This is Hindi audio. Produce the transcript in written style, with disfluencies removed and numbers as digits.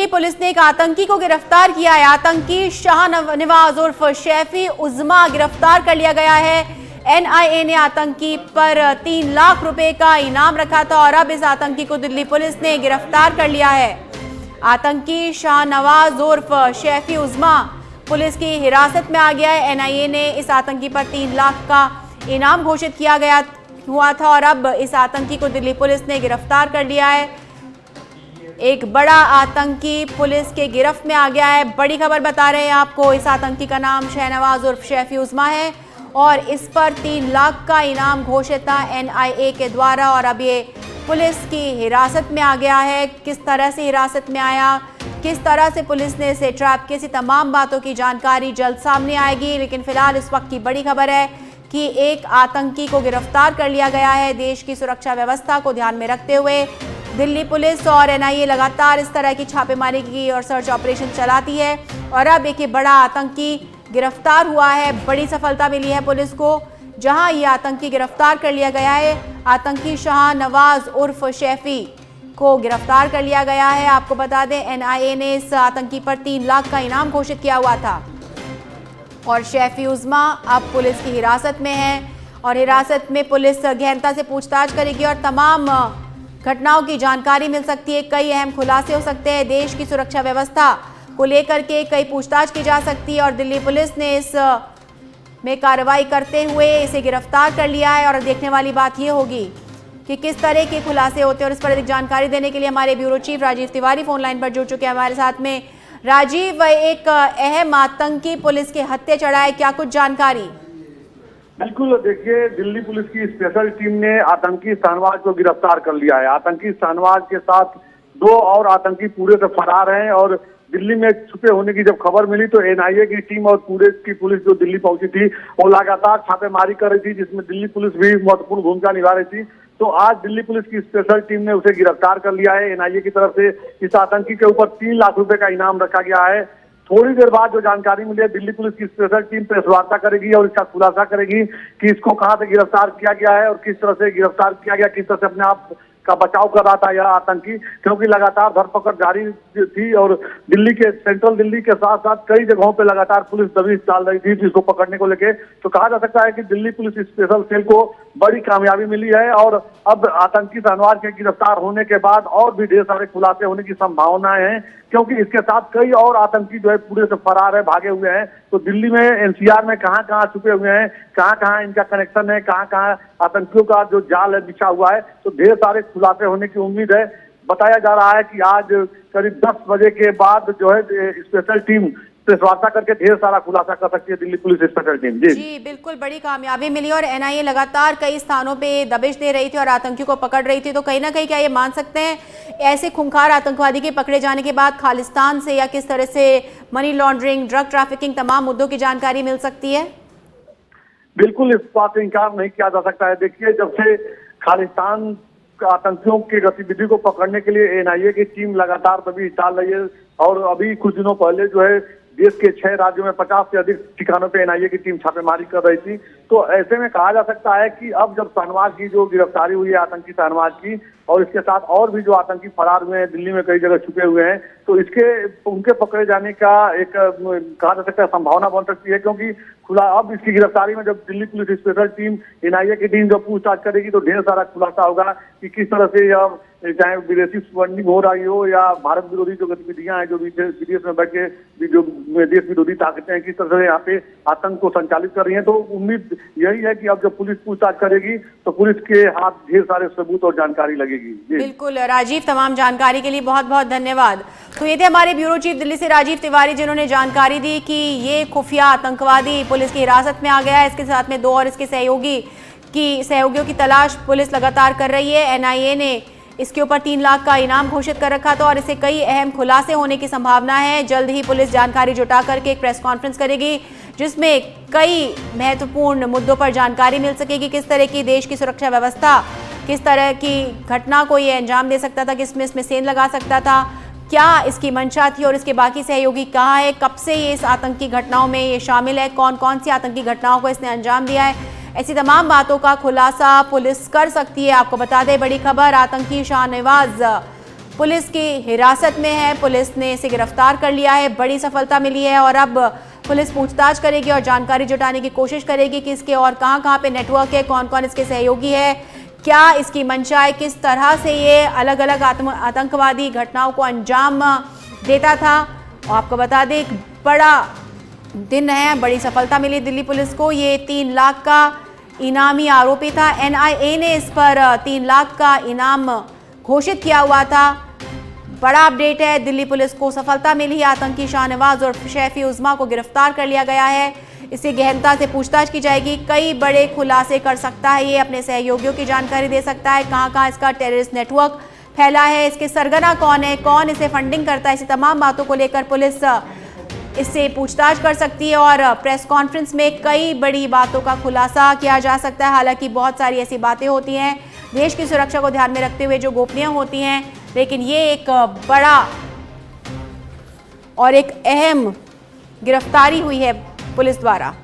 दिल्ली पुलिस ने एक आतंकी को गिरफ्तार किया है। आतंकी शाहनवाज उर्फ शैफी उज़्मा गिरफ्तार कर लिया गया है। एनआईए ने आतंकी पर 3 लाख रुपए का इनाम रखा था और अब इस आतंकी को दिल्ली पुलिस ने गिरफ्तार कर लिया है। आतंकी शाहनवाज उर्फ शैफी उज़्मा पुलिस की हिरासत में आ गया है। एनआईए ने इस आतंकी पर 3 लाख का इनाम घोषित किया गया हुआ था और अब इस आतंकी को दिल्ली पुलिस ने गिरफ्तार कर लिया है। एक बड़ा आतंकी पुलिस के गिरफ्त में आ गया है। बड़ी खबर बता रहे हैं आपको। इस आतंकी का नाम शाहनवाज उर्फ शैफी उज़्मा है और इस पर 3 लाख का इनाम घोषित था एनआईए के द्वारा और अब ये पुलिस की हिरासत में आ गया है। किस तरह से हिरासत में आया, किस तरह से पुलिस ने इसे ट्रैप किया, तमाम बातों की जानकारी जल्द सामने आएगी। लेकिन फिलहाल इस वक्त की बड़ी खबर है कि एक आतंकी को गिरफ्तार कर लिया गया है। देश की सुरक्षा व्यवस्था को ध्यान में रखते हुए दिल्ली पुलिस और एनआईए लगातार इस तरह की छापेमारी की और सर्च ऑपरेशन चलाती है और अब एक बड़ा आतंकी गिरफ्तार हुआ है। बड़ी सफलता मिली है पुलिस को, जहां ये आतंकी गिरफ्तार कर लिया गया है। आतंकी शाहनवाज उर्फ शैफी को गिरफ्तार कर लिया गया है। आपको बता दें एनआईए ने इस आतंकी पर 3 लाख का इनाम घोषित किया हुआ था और शैफी उज़्मा अब पुलिस की हिरासत में है और हिरासत में पुलिस गहनता से पूछताछ करेगी और तमाम घटनाओं की जानकारी मिल सकती है। कई अहम खुलासे हो सकते हैं। देश की सुरक्षा व्यवस्था को लेकर के कई पूछताछ की जा सकती है और दिल्ली पुलिस ने इस में कार्रवाई करते हुए इसे गिरफ्तार कर लिया है और देखने वाली बात यह होगी कि किस तरह के खुलासे होते हैं। और इस पर अधिक जानकारी देने के लिए हमारे bureau chief Rajeev Tiwari phone line पर जुड़ चुके हैं हमारे साथ में। राजीव, एक अहम आतंकी पुलिस के हत्थे चढ़ा है, क्या कुछ जानकारी? बिल्कुल, देखिए दिल्ली पुलिस की स्पेशल टीम ने आतंकी शाहनवाज को गिरफ्तार कर लिया है। आतंकी शाहनवाज के साथ 2 और आतंकी पूरे से फरार हैं और दिल्ली में छुपे होने की जब खबर मिली तो एनआईए की टीम और पूरे की पुलिस जो दिल्ली पहुंची थी वो लगातार छापेमारी कर रही थी, जिसमें दिल्ली पुलिस भी महत्वपूर्ण भूमिका निभा रही थी। तो आज दिल्ली पुलिस की स्पेशल टीम ने उसे गिरफ्तार कर लिया है। एनआईए की तरफ से इस आतंकी के ऊपर 3 लाख रुपए का इनाम रखा गया है। थोड़ी देर बाद जो जानकारी मिली है, दिल्ली पुलिस की स्पेशल टीम प्रेस वार्ता करेगी और इसका खुलासा करेगी कि इसको कहां से गिरफ्तार किया गया है और किस तरह से गिरफ्तार किया गया, किस तरह से अपने आप का बचाव कर रहा था यह आतंकी, क्योंकि लगातार धरपकड़ जारी थी और दिल्ली के सेंट्रल दिल्ली के साथ साथ कई जगहों पे लगातार पुलिस दबिश डाल रही थी इसको पकड़ने को लेके। तो कहा जा सकता है कि दिल्ली पुलिस स्पेशल सेल को बड़ी कामयाबी मिली है और अब आतंकी शाहनवाज के गिरफ्तार होने के बाद और भी ढेर सारे खुलासे होने की संभावनाएं हैं, क्योंकि इसके साथ कई और आतंकी जो है पूरे से फरार है, भागे हुए हैं। तो दिल्ली में एनसीआर में कहां कहां छुपे हुए हैं, कहां कहां इनका कनेक्शन है, कहां कहां आतंकियों का जो जाल है बिछा हुआ है, तो ढेर सारे खुलासे होने की उम्मीद है। बताया जा रहा है कि आज करीब 10 बजे के बाद जो है स्पेशल टीम प्रेस वार्ता करके ढेर सारा खुलासा कर सकती है दिल्ली पुलिस स्पेशल टीम। जी बिल्कुल, बड़ी कामयाबी मिली और एनआईए लगातार कई स्थानों पे दबिश दे रही थी और आतंकियों को पकड़ रही थी। तो कहीं ना कहीं क्या ये मान सकते हैं ऐसे खूंखार आतंकवादी के पकड़े जाने के बाद खालिस्तान से या किस तरह से मनी लॉन्ड्रिंग, ड्रग ट्रैफिकिंग, तमाम मुद्दों की जानकारी मिल सकती है? बिल्कुल, इस बात से इंकार नहीं किया जा सकता है। देखिए, जब से खालिस्तान आतंकियों की गतिविधि को पकड़ने के लिए एनआईए की टीम लगातार दबिश डाल रही है और अभी कुछ दिनों पहले जो है देश के 6 राज्यों में 50 से अधिक ठिकानों पे एनआईए की टीम छापेमारी कर रही थी। तो ऐसे में कहा जा सकता है कि अब जब शाहनवाज की जो गिरफ्तारी हुई है आतंकी शाहनवाज की और इसके साथ और भी जो आतंकी फरार हुए हैं, दिल्ली में कई जगह छुपे हुए हैं, तो उनके पकड़े जाने का एक कहा जा सकता है संभावना बन सकती है, क्योंकि अब इसकी गिरफ्तारी में जब Delhi police special team NIA की टीम जब पूछताछ करेगी तो ढेर सारा खुलासा होगा कि किस तरह से यह चाहे विदेशी फंडिंग हो रही हो या भारत विरोधी जो गतिविधियां हैं, जो विदेश में बैठ के जो देश विरोधी ताकतें हैं, किस तरह से यहाँ पे आतंक को संचालित कर रही हैं। तो उम्मीद यही है कि अब जब पुलिस पूछताछ करेगी तो पुलिस के हाथ ढेर सारे सबूत और जानकारी लगेगी। बिल्कुल राजीव, तमाम जानकारी के लिए बहुत बहुत धन्यवाद। तो ये थे हमारे ब्यूरो चीफ दिल्ली से राजीव तिवारी, जिन्होंने जानकारी दी कि ये खुफिया आतंकवादी पुलिस की हिरासत में आ गया है। इसके साथ में 2 और इसके सहयोगियों की तलाश पुलिस लगातार कर रही है। एनआईए ने इसके ऊपर 3 लाख का इनाम घोषित कर रखा था और इसे कई अहम खुलासे होने की संभावना है। जल्द ही पुलिस जानकारी जुटा करके एक प्रेस कॉन्फ्रेंस करेगी जिसमें कई महत्वपूर्ण मुद्दों पर जानकारी मिल सकेगी। किस तरह की देश की सुरक्षा व्यवस्था किस तरह की घटना को ये अंजाम दे सकता था, किसमें इसमें सेंध लगा सकता था, क्या इसकी मंशा थी और इसके बाकी सहयोगी कहाँ है, कब से ये इस आतंकी घटनाओं में ये शामिल है, कौन कौन सी आतंकी घटनाओं को इसने अंजाम दिया है, ऐसी तमाम बातों का खुलासा पुलिस कर सकती है। आपको बता दें बड़ी खबर, आतंकी शाहनवाज पुलिस की हिरासत में है। पुलिस ने इसे गिरफ्तार कर लिया है, बड़ी सफलता मिली है और अब पुलिस पूछताछ करेगी और जानकारी जुटाने की कोशिश करेगी कि इसके और कहां-कहां पे नेटवर्क है, कौन-कौन इसके सहयोगी है, क्या इसकी मंशा है, किस तरह से ये अलग-अलग आतंकवादी घटनाओं को अंजाम देता था। और आपको बता दें, एक बड़ा दिन है, बड़ी सफलता मिली दिल्ली पुलिस को। ये 3 लाख का इनामी आरोपी था। NIA ने इस पर 3 लाख का इनाम घोषित किया हुआ था। बड़ा अपडेट है, दिल्ली पुलिस को सफलता मिली। आतंकी शाहनवाज और शैफी उज़्मा को गिरफ्तार कर लिया गया है। इसे गहनता से पूछताछ की जाएगी। कई बड़े खुलासे कर सकता है ये, अपने सहयोगियों की जानकारी दे सकता है, कहां-कहां इसका टेररिस्ट नेटवर्क फैला है, इसके सरगना कौन है, कौन इसे फंडिंग करता है। इसी तमाम बातों को लेकर पुलिस इससे पूछताछ कर सकती है और प्रेस कॉन्फ्रेंस में कई बड़ी बातों का खुलासा किया जा सकता है। हालांकि बहुत सारी ऐसी बातें होती हैं देश की सुरक्षा को ध्यान में रखते हुए जो गोपनीय होती हैं, लेकिन ये एक बड़ा और एक अहम गिरफ्तारी हुई है पुलिस द्वारा।